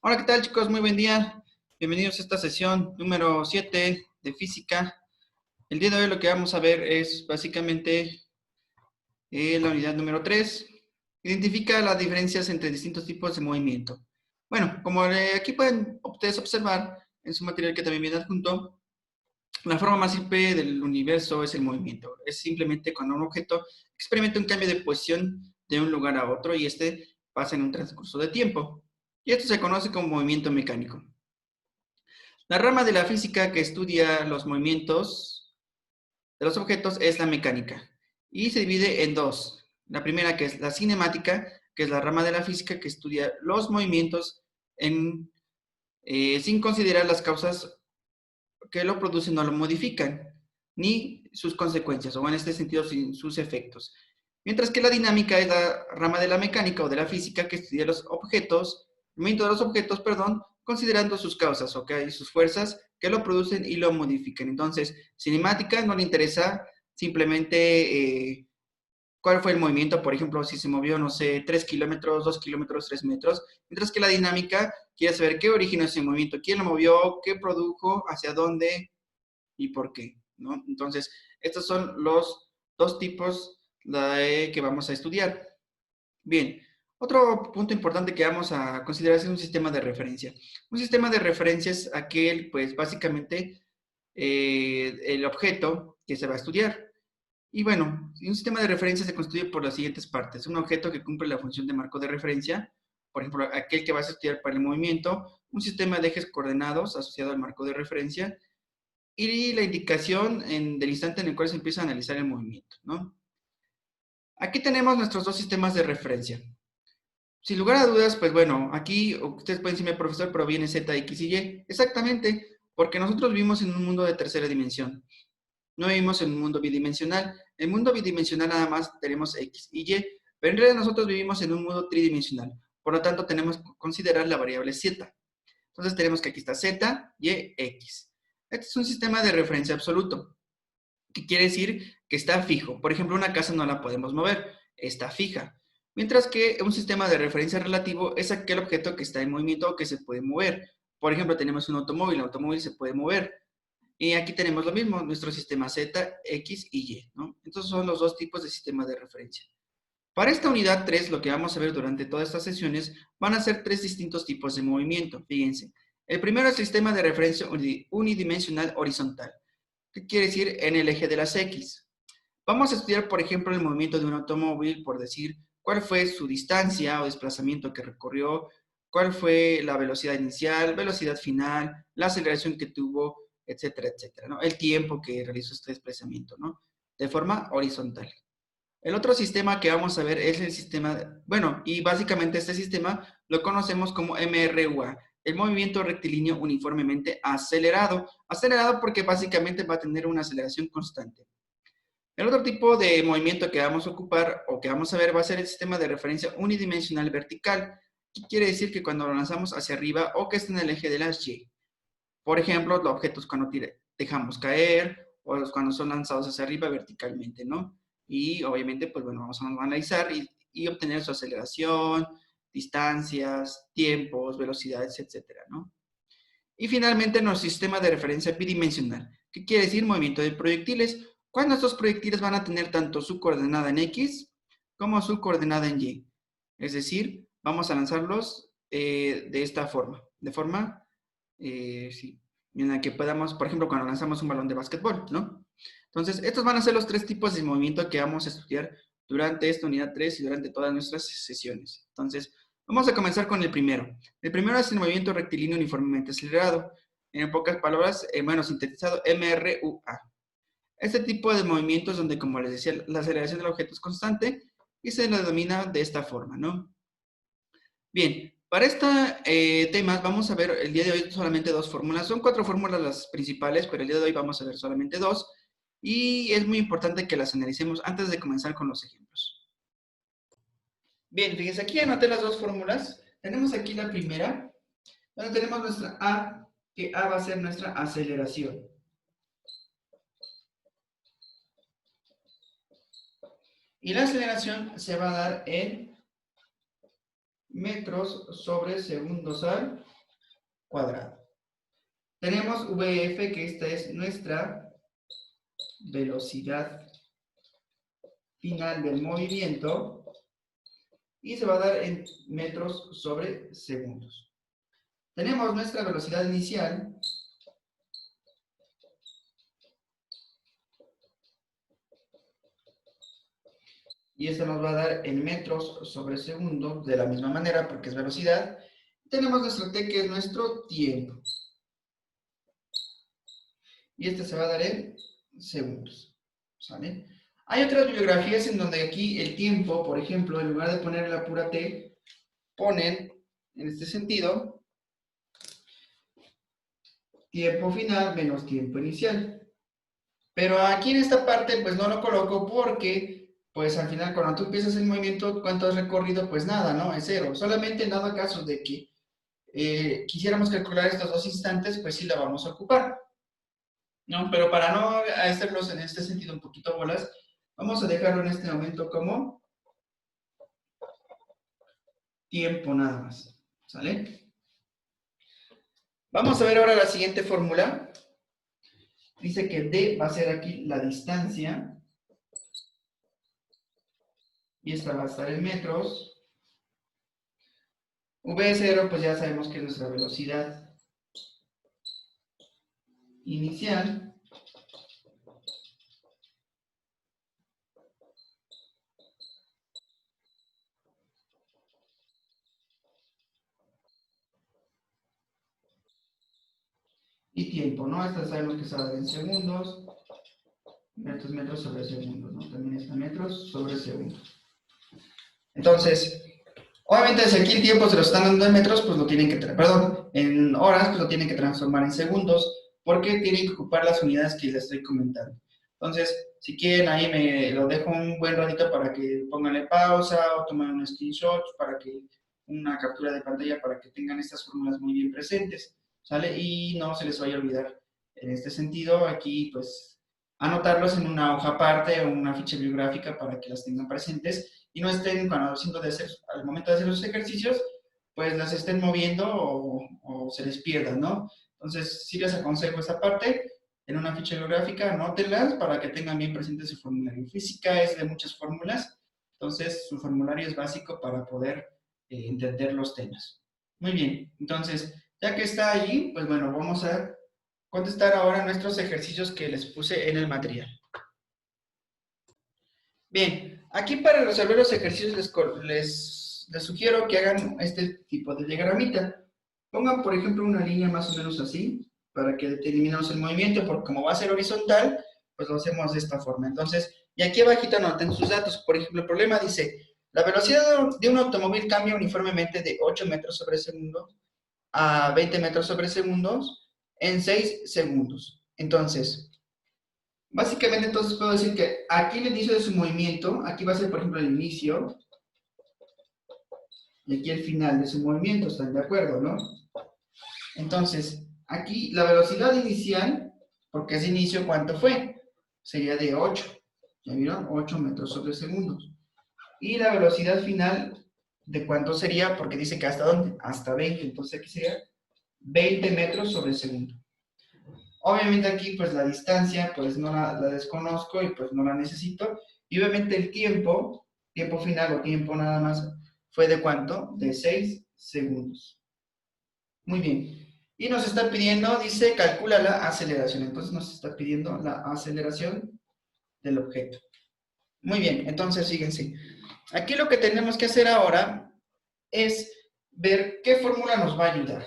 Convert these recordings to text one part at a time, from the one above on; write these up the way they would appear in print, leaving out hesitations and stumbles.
Hola, ¿qué tal, chicos? Muy buen día. Bienvenidos a esta sesión número 7 de física. El día de hoy lo que vamos a ver es básicamente la unidad número 3. Identifica las diferencias entre distintos tipos de movimiento. Bueno, como aquí pueden ustedes observar en su material que también viene adjunto, la forma más simple del universo es el movimiento. Es simplemente cuando un objeto experimenta un cambio de posición de un lugar a otro y este pasa en un transcurso de tiempo. Y esto se conoce como movimiento mecánico. La rama de la física que estudia los movimientos de los objetos es la mecánica y se divide en dos. La primera, que es la cinemática, que es la rama de la física que estudia los movimientos sin considerar las causas que lo producen o lo modifican, ni sus consecuencias, o en este sentido, sin sus efectos. Mientras que la dinámica es la rama de la mecánica o de la física que estudia los objetos, el movimiento de los objetos, perdón, considerando sus causas, ¿ok? Sus fuerzas que lo producen y lo modifican. Entonces, cinemática no le interesa simplemente cuál fue el movimiento, por ejemplo, si se movió, no sé, 3 kilómetros, 2 kilómetros, 3 metros, mientras que la dinámica quiere saber qué originó ese movimiento, quién lo movió, qué produjo, hacia dónde y por qué, ¿no? Entonces, estos son los dos tipos que vamos a estudiar. Bien, otro punto importante que vamos a considerar es un sistema de referencia. Un sistema de referencia es aquel, pues, básicamente, el objeto que se va a estudiar. Y bueno, un sistema de referencia se constituye por las siguientes partes. Un objeto que cumple la función de marco de referencia, por ejemplo, aquel que vas a estudiar para el movimiento, un sistema de ejes coordenados asociado al marco de referencia y la indicación del instante en el cual se empieza a analizar el movimiento, ¿no? Aquí tenemos nuestros dos sistemas de referencia. Sin lugar a dudas, pues bueno, aquí ustedes pueden decirme, profesor, pero viene Z, X y Y. Exactamente, porque nosotros vivimos en un mundo de tercera dimensión. No vivimos en un mundo bidimensional. En el mundo bidimensional nada más tenemos X y Y, pero en realidad nosotros vivimos en un mundo tridimensional. Por lo tanto, tenemos que considerar la variable Z. Entonces tenemos que aquí está Z, Y, X. Este es un sistema de referencia absoluto, que quiere decir que está fijo. Por ejemplo, una casa no la podemos mover, está fija. Mientras que un sistema de referencia relativo es aquel objeto que está en movimiento o que se puede mover. Por ejemplo, tenemos un automóvil, el automóvil se puede mover. Y aquí tenemos lo mismo, nuestro sistema Z, X y Y, ¿no? Entonces son los dos tipos de sistema de referencia. Para esta unidad 3, lo que vamos a ver durante todas estas sesiones van a ser tres distintos tipos de movimiento. Fíjense. El primero es el sistema de referencia unidimensional horizontal. ¿Qué quiere decir? En el eje de las X. Vamos a estudiar, por ejemplo, el movimiento de un automóvil, por decir cuál fue su distancia o desplazamiento que recorrió, cuál fue la velocidad inicial, velocidad final, la aceleración que tuvo, etcétera, etcétera, ¿no? El tiempo que realizó este desplazamiento, ¿no? De forma horizontal. El otro sistema que vamos a ver es el sistema, bueno, y básicamente este sistema lo conocemos como MRUA, el movimiento rectilíneo uniformemente acelerado. Acelerado porque básicamente va a tener una aceleración constante. El otro tipo de movimiento que vamos a ocupar o que vamos a ver va a ser el sistema de referencia unidimensional vertical, que quiere decir que cuando lo lanzamos hacia arriba o que está en el eje de las Y. Por ejemplo, los objetos cuando dejamos caer o cuando son lanzados hacia arriba verticalmente, ¿no? Y obviamente, pues bueno, vamos a analizar y obtener su aceleración, distancias, tiempos, velocidades, etcétera, ¿no? Y finalmente, nuestro sistema de referencia bidimensional, que quiere decir movimiento de proyectiles, cuando estos proyectiles van a tener tanto su coordenada en X como su coordenada en Y. Es decir, vamos a lanzarlos de esta forma, sí, en la que podamos, por ejemplo, cuando lanzamos un balón de básquetbol, ¿no? Entonces, estos van a ser los tres tipos de movimiento que vamos a estudiar durante esta unidad 3 y durante todas nuestras sesiones. Entonces, vamos a comenzar con el primero. El primero es el movimiento rectilíneo uniformemente acelerado. En pocas palabras, bueno, sintetizado, MRUA. Este tipo de movimientos donde, como les decía, la aceleración del objeto es constante y se lo denomina de esta forma, ¿no? Bien, para este tema vamos a ver el día de hoy solamente dos fórmulas. Son cuatro fórmulas las principales, pero el día de hoy vamos a ver solamente dos. Y es muy importante que las analicemos antes de comenzar con los ejemplos. Bien, fíjense, aquí anoté las dos fórmulas. Tenemos aquí la primera, donde tenemos nuestra A, que A va a ser nuestra aceleración. Y la aceleración se va a dar en metros sobre segundos al cuadrado. Tenemos VF, que esta es nuestra velocidad final del movimiento, y se va a dar en metros sobre segundos. Tenemos nuestra velocidad inicial, y esta nos va a dar en metros sobre segundo, de la misma manera, porque es velocidad. Tenemos nuestro T, que es nuestro tiempo. Y este se va a dar en segundos. ¿Sale? Hay otras bibliografías en donde aquí el tiempo, por ejemplo, en lugar de poner la pura T, ponen, en este sentido, tiempo final menos tiempo inicial. Pero aquí en esta parte, pues no lo coloco porque, pues al final, cuando tú empiezas el movimiento, ¿cuánto has recorrido? Pues nada, ¿no? Es cero. Solamente en dado caso de que quisiéramos calcular estos 2 instantes, pues sí la vamos a ocupar, ¿no? Pero para no hacerlos en este sentido un poquito bolas, vamos a dejarlo en este momento como tiempo nada más, ¿sale? Vamos a ver ahora la siguiente fórmula. Dice que D va a ser aquí la distancia, y esta va a estar en metros. V0, pues ya sabemos que es nuestra velocidad inicial. Y tiempo, ¿no? Esta sabemos que se va a dar en segundos. Estos metros sobre segundos, ¿no? También está metros sobre segundos. Entonces, obviamente si aquí el tiempo se lo están dando en metros, pues lo tienen que, perdón, en horas, pues lo tienen que transformar en segundos, porque tienen que ocupar las unidades que les estoy comentando. Entonces, si quieren, ahí me lo dejo un buen ratito para que pónganle pausa o tomen un screenshot, para que una captura de pantalla para que tengan estas fórmulas muy bien presentes, ¿sale? Y no se les vaya a olvidar. En este sentido, aquí, pues, anotarlos en una hoja aparte o una ficha bibliográfica para que las tengan presentes y no estén, cuando al momento de hacer los ejercicios, pues las estén moviendo o se les pierdan, ¿no? Entonces, sí les aconsejo esta parte, en una ficha bibliográfica, anótenlas para que tengan bien presente su formulario. Física es de muchas fórmulas, entonces su formulario es básico para poder entender los temas. Muy bien, entonces, ya que está allí, pues bueno, vamos a contestar ahora nuestros ejercicios que les puse en el material. Bien, aquí para resolver los ejercicios les sugiero que hagan este tipo de diagramita. Pongan, por ejemplo, una línea más o menos así, para que determinemos el movimiento, porque como va a ser horizontal, pues lo hacemos de esta forma. Entonces, y aquí abajito anoten sus datos. Por ejemplo, el problema dice, la velocidad de un automóvil cambia uniformemente de 8 metros sobre segundo a 20 metros sobre segundos en 6 segundos. Entonces, básicamente, entonces puedo decir que aquí el inicio de su movimiento, aquí va a ser, por ejemplo, el inicio, y aquí el final de su movimiento, ¿están de acuerdo, no? Entonces, aquí la velocidad inicial, porque es inicio, ¿cuánto fue? Sería de 8, ¿ya vieron? 8 metros sobre segundos. Y la velocidad final, ¿de cuánto sería? Porque dice que hasta dónde, hasta 20, entonces aquí sería 20 metros sobre segundo. Obviamente aquí pues la distancia pues no la desconozco y pues no la necesito. Y obviamente el tiempo final o tiempo nada más fue de ¿cuánto? De 6 segundos. Muy bien. Y nos está pidiendo, dice, calcula la aceleración. Entonces nos está pidiendo la aceleración del objeto. Muy bien, entonces fíjense. Aquí lo que tenemos que hacer ahora es ver qué fórmula nos va a ayudar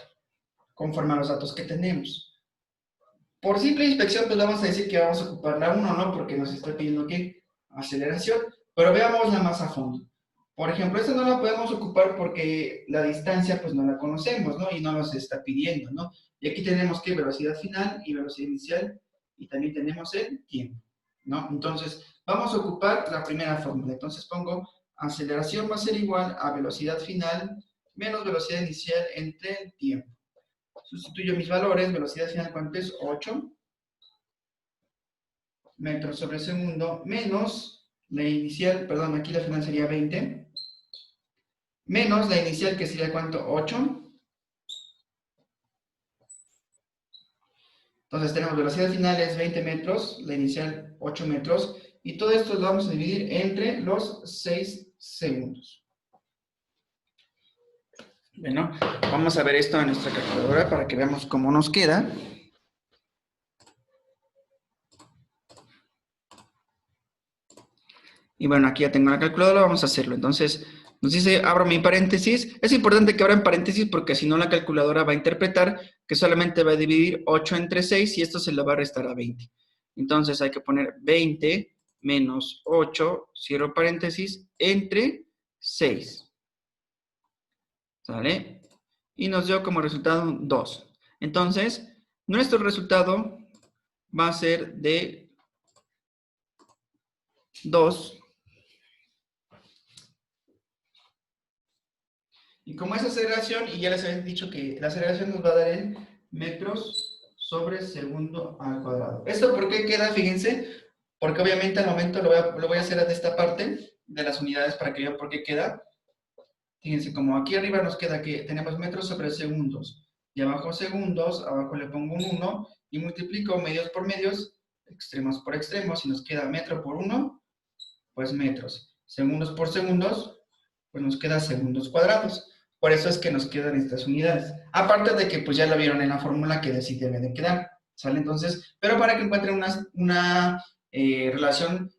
conforme a los datos que tenemos. Por simple inspección, pues vamos a decir que vamos a ocupar la 1, ¿no? Porque nos está pidiendo ¿qué? Aceleración. Pero veámosla más a fondo. Por ejemplo, esta no la podemos ocupar porque la distancia, pues no la conocemos, ¿no? Y no nos está pidiendo, ¿no? Y aquí tenemos que velocidad final y velocidad inicial, y también tenemos el tiempo, ¿no? Entonces, vamos a ocupar la primera fórmula. Entonces pongo aceleración va a ser igual a velocidad final menos velocidad inicial entre el tiempo. Sustituyo mis valores, velocidad final, ¿cuánto es? 8 metros sobre segundo, menos la inicial, perdón, aquí la final sería 20, menos la inicial, que sería ¿cuánto? 8. Entonces tenemos velocidad final es 20 metros, la inicial 8 metros, y todo esto lo vamos a dividir entre los 6 segundos. Bueno, vamos a ver esto en nuestra calculadora para que veamos cómo nos queda. Y bueno, aquí ya tengo la calculadora, vamos a hacerlo. Entonces, nos dice, abro mi paréntesis. Es importante que abran paréntesis porque si no la calculadora va a interpretar que solamente va a dividir 8 entre 6 y esto se le va a restar a 20. Entonces hay que poner 20 menos 8, cierro paréntesis, entre 6. ¿Sale? Y nos dio como resultado 2. Entonces, nuestro resultado va a ser de 2. Y como es aceleración, y ya les había dicho que la aceleración nos va a dar en metros sobre segundo al cuadrado. ¿Esto por qué queda? Fíjense, porque obviamente al momento lo voy a hacer de esta parte de las unidades para que vean por qué queda. Fíjense, como aquí arriba nos queda que tenemos metros sobre segundos, y abajo segundos, abajo le pongo un 1, y multiplico medios por medios, extremos por extremos, y nos queda metro por 1, pues metros. Segundos por segundos, pues nos queda segundos cuadrados. Por eso es que nos quedan estas unidades. Aparte de que pues ya lo vieron en la fórmula que así debe de quedar. ¿Sale? Entonces, pero para que encuentren una relación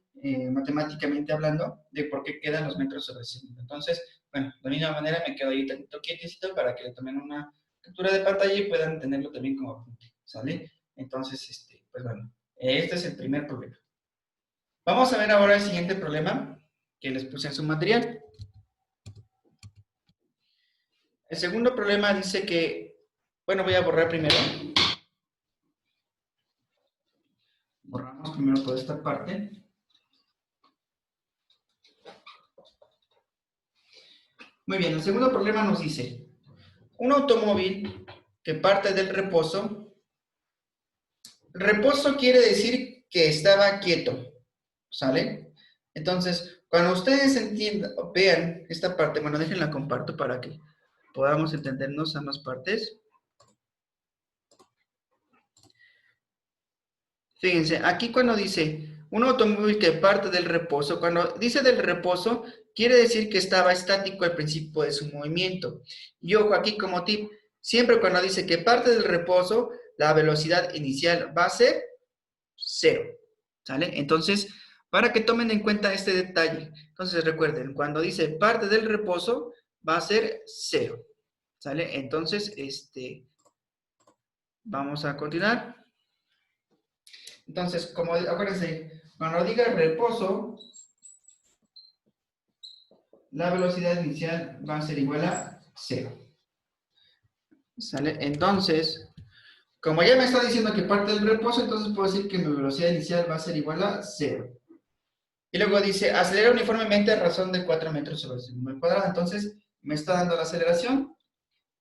matemáticamente hablando de por qué quedan los metros sobre segundo. Entonces, bueno, de la misma manera me quedo ahí tantito quietecito para que le tomen una captura de pantalla y puedan tenerlo también como apunte. ¿Sale? Entonces, pues bueno, este es el primer problema. Vamos a ver ahora el siguiente problema que les puse en su material. El segundo problema dice que, bueno, voy a borrar primero. Borramos primero toda esta parte. Muy bien, el segundo problema nos dice, un automóvil que parte del reposo. Reposo quiere decir que estaba quieto, ¿sale? Entonces, cuando ustedes entiendan, vean esta parte, bueno, déjenla comparto para que podamos entendernos ambas partes. Fíjense, aquí cuando dice un automóvil que parte del reposo, cuando dice del reposo, quiere decir que estaba estático al principio de su movimiento. Y ojo aquí como tip, siempre cuando dice que parte del reposo, la velocidad inicial va a ser 0. ¿Sale? Entonces, para que tomen en cuenta este detalle. Entonces, recuerden, cuando dice parte del reposo, va a ser 0. ¿Sale? Entonces, vamos a continuar. Entonces, como acuérdense, cuando diga reposo, la velocidad inicial va a ser igual a 0. ¿Sale? Entonces, como ya me está diciendo que parte del reposo, entonces puedo decir que mi velocidad inicial va a ser igual a 0. Y luego dice, acelera uniformemente a razón de 4 metros sobre segundo al cuadrado. Entonces, me está dando la aceleración,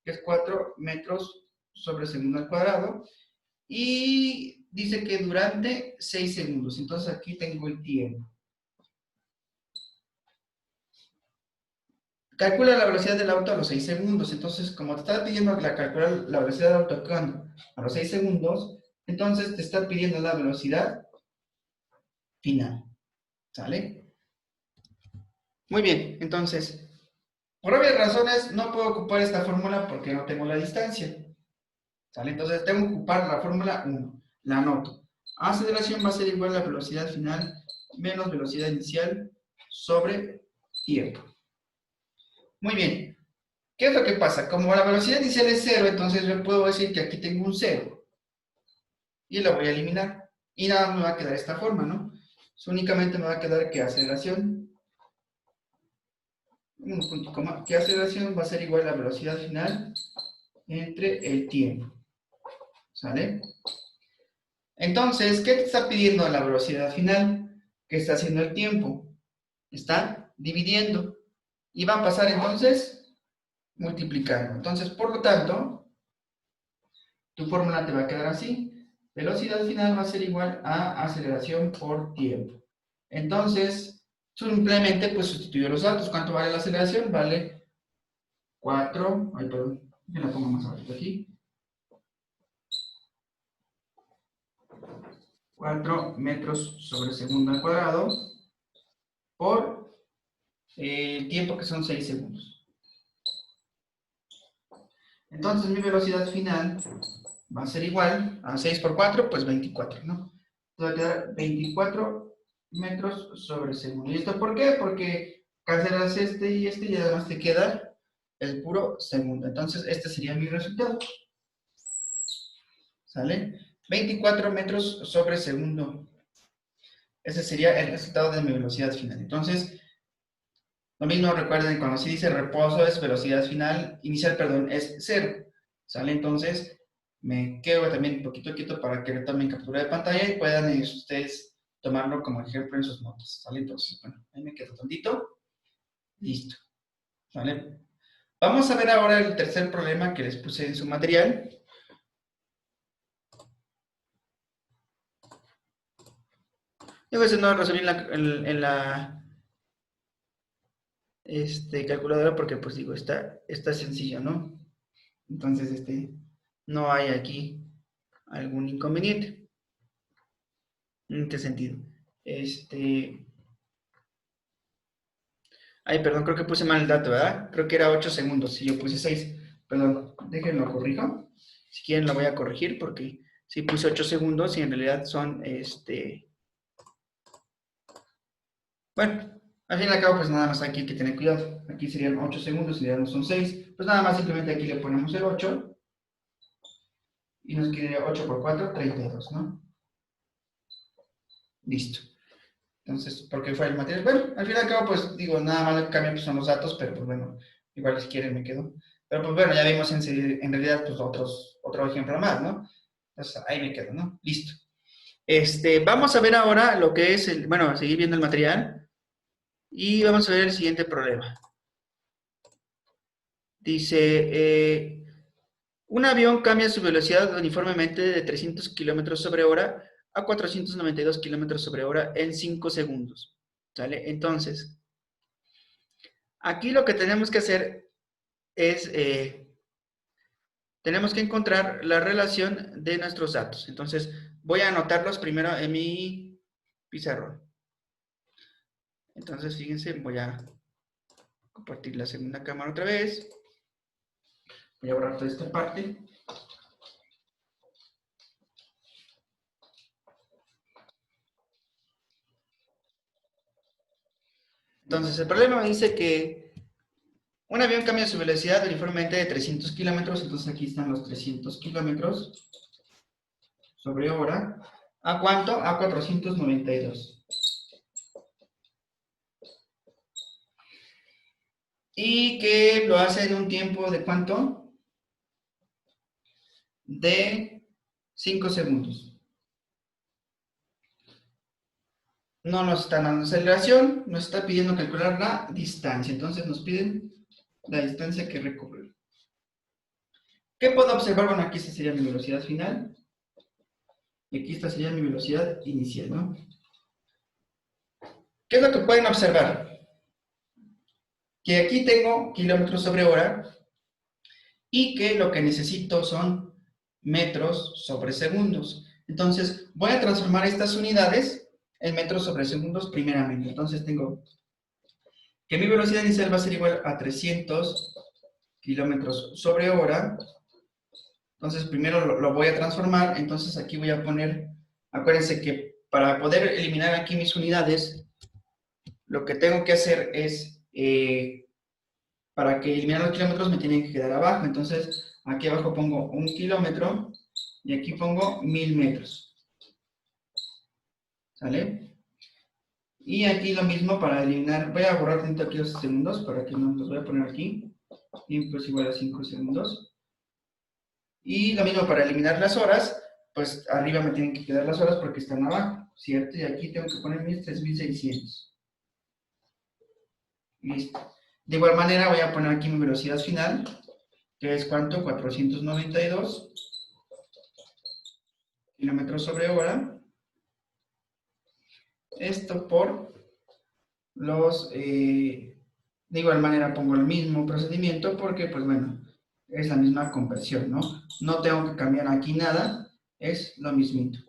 que es 4 metros sobre segundo al cuadrado. Y dice que durante 6 segundos. Entonces, aquí tengo el tiempo. Calcula la velocidad del auto a los 6 segundos. Entonces, como te está pidiendo calcular la velocidad del auto actuando a los 6 segundos, entonces te está pidiendo la velocidad final. ¿Sale? Muy bien, entonces, por obvias razones no puedo ocupar esta fórmula porque no tengo la distancia. ¿Sale? Entonces tengo que ocupar la fórmula 1. La anoto. Aceleración va a ser igual a velocidad final menos velocidad inicial sobre tiempo. Muy bien. ¿Qué es lo que pasa? Como la velocidad inicial es 0, entonces yo puedo decir que aquí tengo un 0. Y lo voy a eliminar. Y nada me va a quedar de esta forma, ¿no? Únicamente me va a quedar que aceleración, un punto coma, que aceleración va a ser igual a la velocidad final entre el tiempo. ¿Sale? Entonces, ¿qué te está pidiendo la velocidad final? ¿Qué está haciendo el tiempo? Está dividiendo. Y va a pasar entonces multiplicando. Entonces, por lo tanto, tu fórmula te va a quedar así. Velocidad final va a ser igual a aceleración por tiempo. Entonces, simplemente pues sustituyo los datos. ¿Cuánto vale la aceleración? Vale 4, ay, perdón, yo la pongo más abajo aquí. 4 metros sobre segundo al cuadrado por el tiempo que son 6 segundos. Entonces mi velocidad final va a ser igual a 6 por 4, pues 24, ¿no? Entonces va a quedar 24 metros sobre segundo. ¿Y esto por qué? Porque cancelas este y además te queda el puro segundo. Entonces este sería mi resultado. ¿Sale? 24 metros sobre segundo. Ese sería el resultado de mi velocidad final. Entonces, lo mismo recuerden, cuando se dice reposo es velocidad final, inicial, perdón, es 0. ¿Sale? Entonces, me quedo también un poquito quieto para que tomen captura de pantalla y puedan ustedes tomarlo como ejemplo en sus notas. ¿Sale? Entonces, bueno, ahí me quedo tantito. Listo. ¿Sale? Vamos a ver ahora el tercer problema que les puse en su material. Yo a veces no resolví en la calculadora porque, pues digo, está sencillo, ¿no? Entonces, no hay aquí algún inconveniente. ¿En qué sentido? Ay, perdón, creo que puse mal el dato, ¿verdad? Creo que era 8 segundos, si yo puse 6. Perdón, déjenlo corrijo. Si quieren lo voy a corregir porque sí puse 8 segundos y en realidad son, bueno, al fin y al cabo, pues nada más aquí hay que tener cuidado. Aquí serían 8 segundos y ya no son 6. Pues nada más simplemente aquí le ponemos el 8 y nos quedaría 8 por 4, 32, ¿no? Listo. Entonces, ¿por qué fue el material? Bueno, al fin y al cabo, pues digo, nada más lo que cambia pues, son los datos, pero pues bueno, igual si quieren me quedo. Pero pues bueno, ya vimos en realidad pues otro ejemplo más, ¿no? Entonces ahí me quedo, ¿no? Listo. Vamos a ver ahora lo que es bueno, a seguir viendo el material y vamos a ver el siguiente problema. Dice, un avión cambia su velocidad uniformemente de 300 kilómetros sobre hora a 492 kilómetros sobre hora en 5 segundos. ¿Sale? Entonces, aquí lo que tenemos que hacer es, tenemos que encontrar la relación de nuestros datos. Entonces, voy a anotarlos primero en mi pizarrón. Entonces, fíjense, voy a compartir la segunda cámara otra vez. Voy a borrar toda esta parte. Entonces, el problema me dice que un avión cambia su velocidad uniformemente de 300 kilómetros, entonces aquí están los 300 kilómetros sobre hora. ¿A cuánto? A 492. Y que lo hace en un tiempo de ¿cuánto? De 5 segundos. No nos están dando aceleración, nos está pidiendo calcular la distancia. Entonces nos piden la distancia que recorrer. ¿Qué puedo observar? Bueno, aquí esta sería mi velocidad final. Y aquí esta sería mi velocidad inicial, ¿no? ¿Qué es lo que pueden observar? Que aquí tengo kilómetros sobre hora y que lo que necesito son metros sobre segundos. Entonces, voy a transformar estas unidades en metros sobre segundos primeramente. Entonces, tengo que mi velocidad inicial va a ser igual a 300 kilómetros sobre hora. Entonces, primero lo voy a transformar. Entonces, aquí voy a poner, acuérdense que para poder eliminar aquí mis unidades, lo que tengo que hacer es, para que eliminar los kilómetros me tienen que quedar abajo. Entonces, aquí abajo pongo 1 kilómetro y aquí pongo 1000 metros. ¿Sale? Y aquí lo mismo para eliminar, voy a borrar dentro aquí los segundos para que no los voy a poner aquí. Tiempo es igual a 5 segundos. Y lo mismo para eliminar las horas, pues arriba me tienen que quedar las horas porque están abajo, ¿cierto? Y aquí tengo que poner mis 3600. Listo. De igual manera voy a poner aquí mi velocidad final, que es ¿cuánto? 492 kilómetros sobre hora. Esto por los De igual manera pongo el mismo procedimiento porque, pues bueno, es la misma conversión, ¿no? No tengo que cambiar aquí nada, es lo mismito.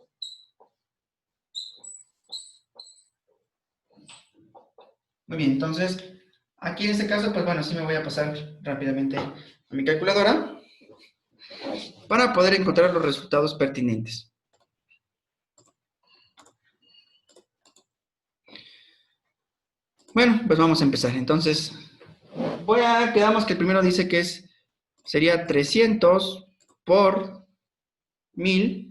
Muy bien, entonces, aquí en este caso, pues bueno, sí me voy a pasar rápidamente a mi calculadora para poder encontrar los resultados pertinentes. Bueno, pues vamos a empezar. Entonces, quedamos que el primero dice que sería 300 por 1000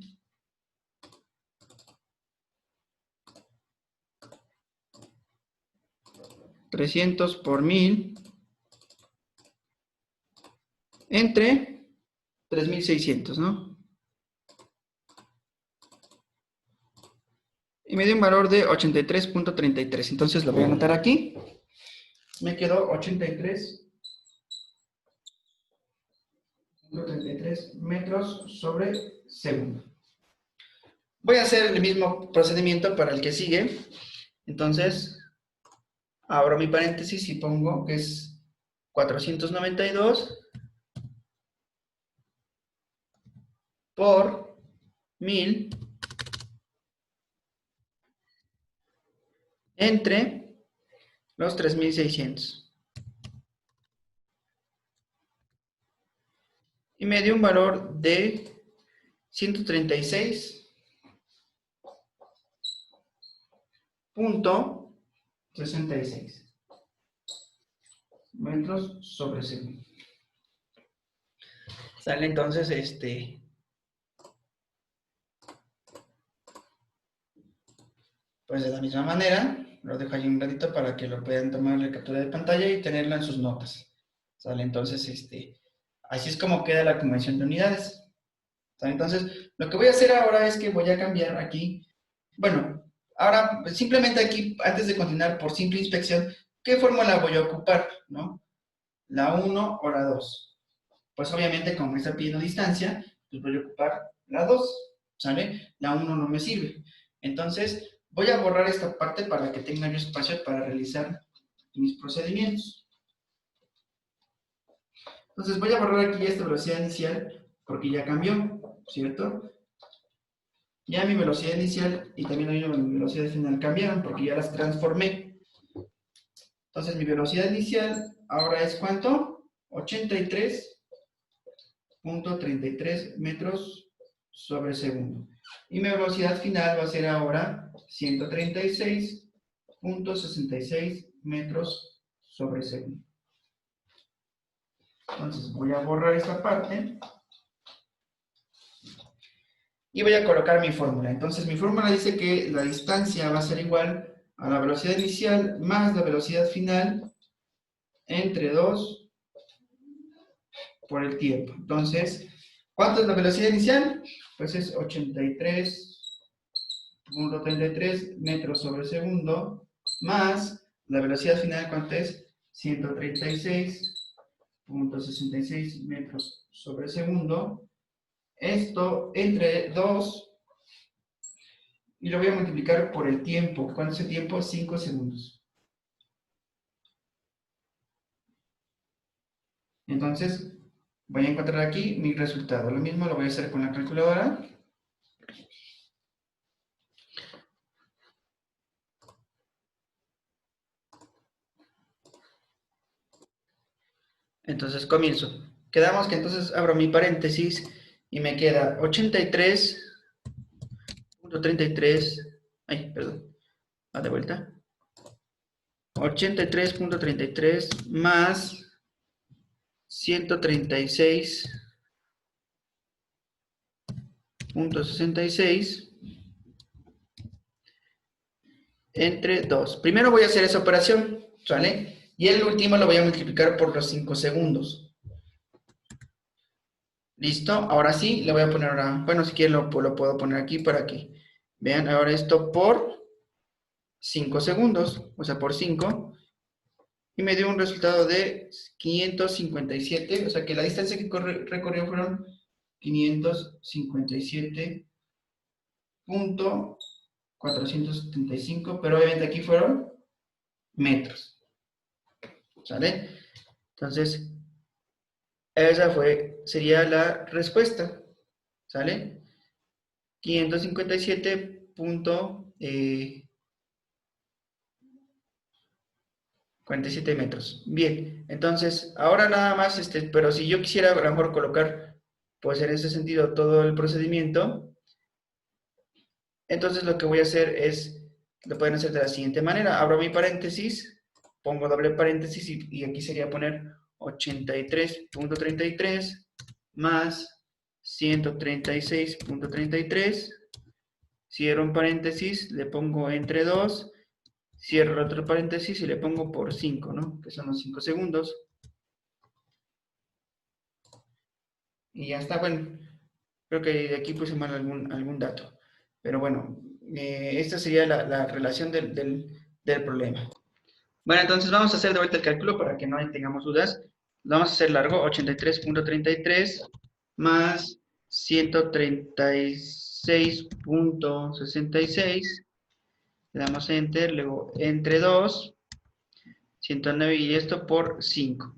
300 por 1000 entre 3600, ¿no? Y me dio un valor de 83.33. Entonces lo voy a anotar aquí. Me quedó 83.33 metros sobre segundo. Voy a hacer el mismo procedimiento para el que sigue. Entonces, abro mi paréntesis y pongo que es 492 por 1000 entre los 3600. Y me dio un valor de 136.66 metros sobre segundo. Sale entonces pues de la misma manera, lo dejo ahí un ratito para que lo puedan tomar la captura de pantalla y tenerla en sus notas. ¿Sale? Entonces, así es como queda la convención de unidades. ¿Sale? Entonces, lo que voy a hacer ahora es que voy a cambiar aquí. Bueno, ahora simplemente aquí, antes de continuar por simple inspección, ¿qué fórmula voy a ocupar? ¿No? ¿La 1 o la 2? Pues obviamente, como me está pidiendo distancia, pues voy a ocupar la 2. ¿Sale? La 1 no me sirve. Entonces, voy a borrar esta parte para que tenga yo espacio para realizar mis procedimientos. Entonces, voy a borrar aquí esta velocidad inicial porque ya cambió, ¿cierto? Ya mi velocidad inicial y también mi velocidad final cambiaron porque ya las transformé. Entonces, mi velocidad inicial ahora es ¿cuánto? 83.33 metros sobre segundo. Y mi velocidad final va a ser ahora 136.66 metros sobre segundo. Entonces voy a borrar esta parte y voy a colocar mi fórmula. Entonces mi fórmula dice que la distancia va a ser igual a la velocidad inicial más la velocidad final entre 2 por el tiempo. Entonces, ¿cuánto es la velocidad inicial? Pues es 83.33 metros sobre segundo, más la velocidad final, ¿cuánto es? 136.66 metros sobre segundo. Esto entre 2 y lo voy a multiplicar por el tiempo. ¿Cuánto es el tiempo? 5 segundos. Entonces, voy a encontrar aquí mi resultado. Lo mismo lo voy a hacer con la calculadora. Entonces comienzo. Quedamos que entonces abro mi paréntesis y me queda 83.33. Ay, perdón. Va de vuelta. 83.33 más 136.66 entre 2. Primero voy a hacer esa operación, ¿sale? Y el último lo voy a multiplicar por los 5 segundos. ¿Listo? Ahora sí, le voy a poner ahora, bueno, si quieren lo puedo poner aquí para que vean ahora esto por 5 segundos, o sea, por 5, y me dio un resultado de 557, o sea que la distancia que recorrió fueron 557.475, pero obviamente aquí fueron metros. ¿Sale? Entonces, esa sería la respuesta. ¿Sale? 557.47 metros. Bien, entonces, ahora nada más, pero si yo quisiera a lo mejor colocar, pues en ese sentido, todo el procedimiento, entonces lo que voy a hacer es, lo pueden hacer de la siguiente manera. Abro mi paréntesis, pongo doble paréntesis y aquí sería poner 83.33 más 136.33. Cierro un paréntesis, le pongo entre 2, cierro otro paréntesis y le pongo por 5, ¿no? Que son los 5 segundos. Y ya está, bueno, creo que de aquí puse mal algún dato. Pero bueno, esta sería la relación del problema. Bueno, entonces vamos a hacer de vuelta el cálculo para que no tengamos dudas. Lo vamos a hacer largo, 83.33 más 136.66. Le damos Enter, luego entre 2, 109 y esto por 5.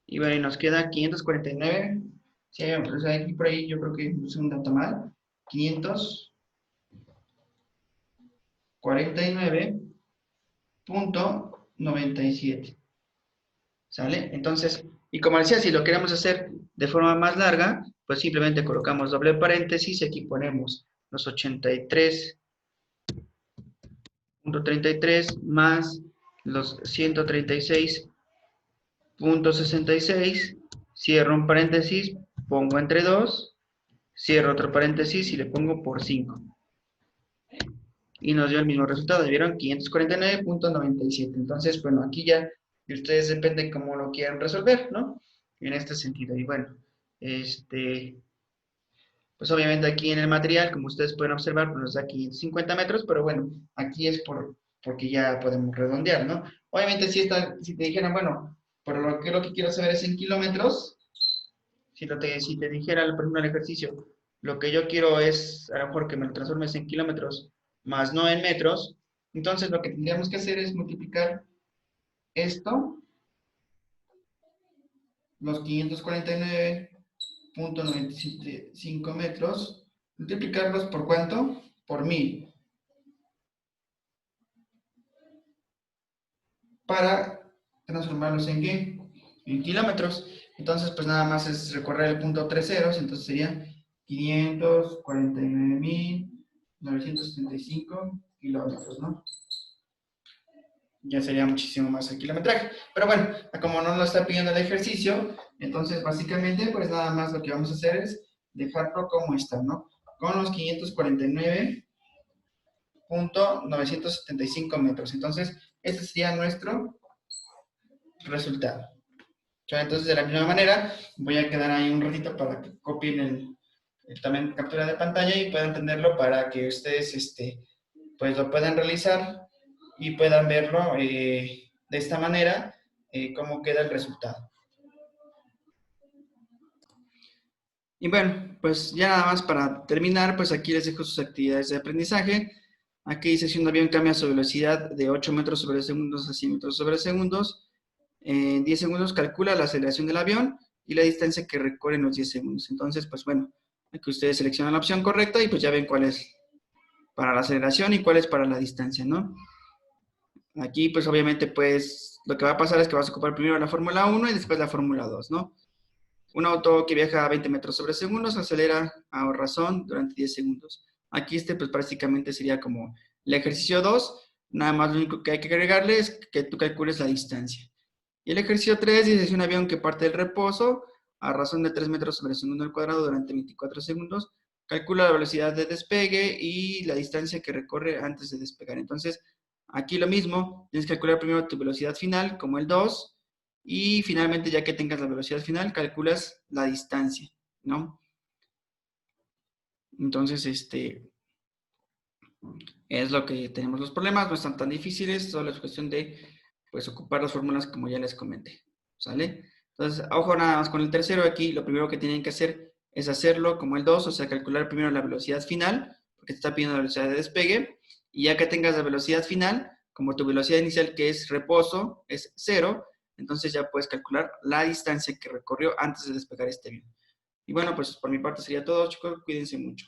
Y bueno, y nos queda 549. Sí, o sea, aquí por ahí yo creo que es un dato mal. 549.97. ¿Sale? Entonces, y como decía, si lo queremos hacer de forma más larga, pues simplemente colocamos doble paréntesis y aquí ponemos los 83.33 más los 136.66, cierro un paréntesis, pongo entre 2, cierro otro paréntesis y le pongo por 5. Y nos dio el mismo resultado, ¿vieron? 549.97. Entonces, bueno, aquí ya de ustedes depende cómo lo quieran resolver, ¿no? En este sentido. Y bueno, pues obviamente aquí en el material, como ustedes pueden observar, pues nos da 550 metros, pero bueno, aquí es porque ya podemos redondear, ¿no? Obviamente si te dijeran, bueno, pero lo que quiero saber es en kilómetros, si te dijera, por ejemplo, el ejercicio, lo que yo quiero es, a lo mejor que me lo transformes en kilómetros, más no en metros, entonces lo que tendríamos que hacer es multiplicar esto, los 549.975 metros, multiplicarlos por ¿cuánto? Por 1000. Para transformarlos en ¿qué? En kilómetros. Entonces, pues nada más es recorrer el punto 3 ceros, entonces sería 549.975 kilómetros, ¿no? Ya sería muchísimo más el kilometraje. Pero bueno, como no lo está pidiendo el ejercicio, entonces básicamente, pues nada más lo que vamos a hacer es dejarlo como está, ¿no? Con los 549.975 metros. Entonces, este sería nuestro resultado. Entonces, de la misma manera, voy a quedar ahí un ratito para que copien también captura de pantalla y puedan tenerlo para que ustedes pues lo puedan realizar y puedan verlo de esta manera, cómo queda el resultado. Y bueno, pues ya nada más para terminar, pues aquí les dejo sus actividades de aprendizaje. Aquí dice, si un avión cambia su velocidad de 8 metros sobre segundos a 100 metros sobre segundos, en 10 segundos calcula la aceleración del avión y la distancia que recorre en los 10 segundos. Entonces, pues bueno, aquí ustedes seleccionan la opción correcta y pues ya ven cuál es para la aceleración y cuál es para la distancia, ¿no? Aquí, pues obviamente, pues lo que va a pasar es que vas a ocupar primero la Fórmula 1 y después la Fórmula 2, ¿no? Un auto que viaja a 20 metros sobre segundos acelera a razón durante 10 segundos. Aquí pues prácticamente sería como el ejercicio 2, nada más lo único que hay que agregarle es que tú calcules la distancia. Y el ejercicio 3 dice, si un avión que parte del reposo a razón de 3 metros sobre segundo al cuadrado durante 24 segundos, calcula la velocidad de despegue y la distancia que recorre antes de despegar. Entonces, aquí lo mismo, tienes que calcular primero tu velocidad final, como el 2, y finalmente, ya que tengas la velocidad final, calculas la distancia, ¿no? Entonces, es lo que tenemos los problemas, no están tan difíciles, solo es cuestión de, pues, ocupar las fórmulas como ya les comenté, ¿sale? Entonces, ojo nada más con el tercero, aquí lo primero que tienen que hacer es hacerlo como el 2, o sea, calcular primero la velocidad final, porque te está pidiendo la velocidad de despegue, y ya que tengas la velocidad final, como tu velocidad inicial, que es reposo, es 0, entonces ya puedes calcular la distancia que recorrió antes de despegar este avión. Y bueno, pues por mi parte sería todo, chicos. Cuídense mucho.